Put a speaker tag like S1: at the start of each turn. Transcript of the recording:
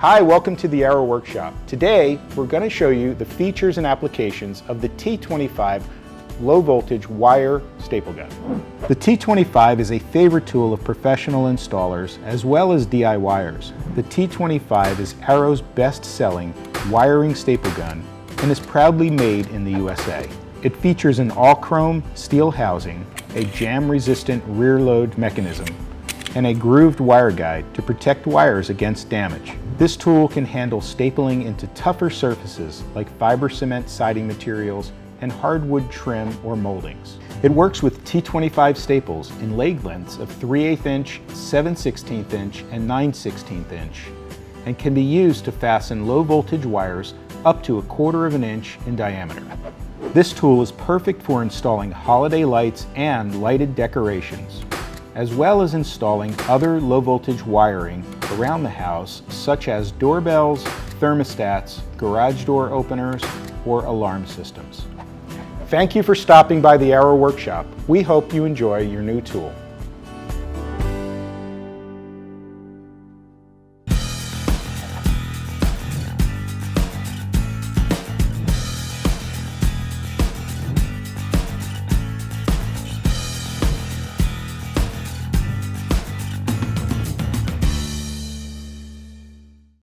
S1: Hi, welcome to the Arrow Workshop. Today, we're going to show you the features and applications of the T25 low voltage wire staple gun. The T25 is a favorite tool of professional installers as well as DIYers. The T25 is Arrow's best-selling wiring staple gun and is proudly made in the USA. It features an all-chrome steel housing, a jam-resistant rear load mechanism, and a grooved wire guide to protect wires against damage. This tool can handle stapling into tougher surfaces like fiber cement siding materials and hardwood trim or moldings. It works with T25 staples in leg lengths of 3/8 inch, 7/16 inch, and 9/16 inch, and can be used to fasten low voltage wires up to 1/4 inch in diameter. This tool is perfect for installing holiday lights and lighted decorations, as well as installing other low voltage wiring around the house, such as doorbells, thermostats, garage door openers, or alarm systems. Thank you for stopping by the Arrow Workshop. We hope you enjoy your new tool.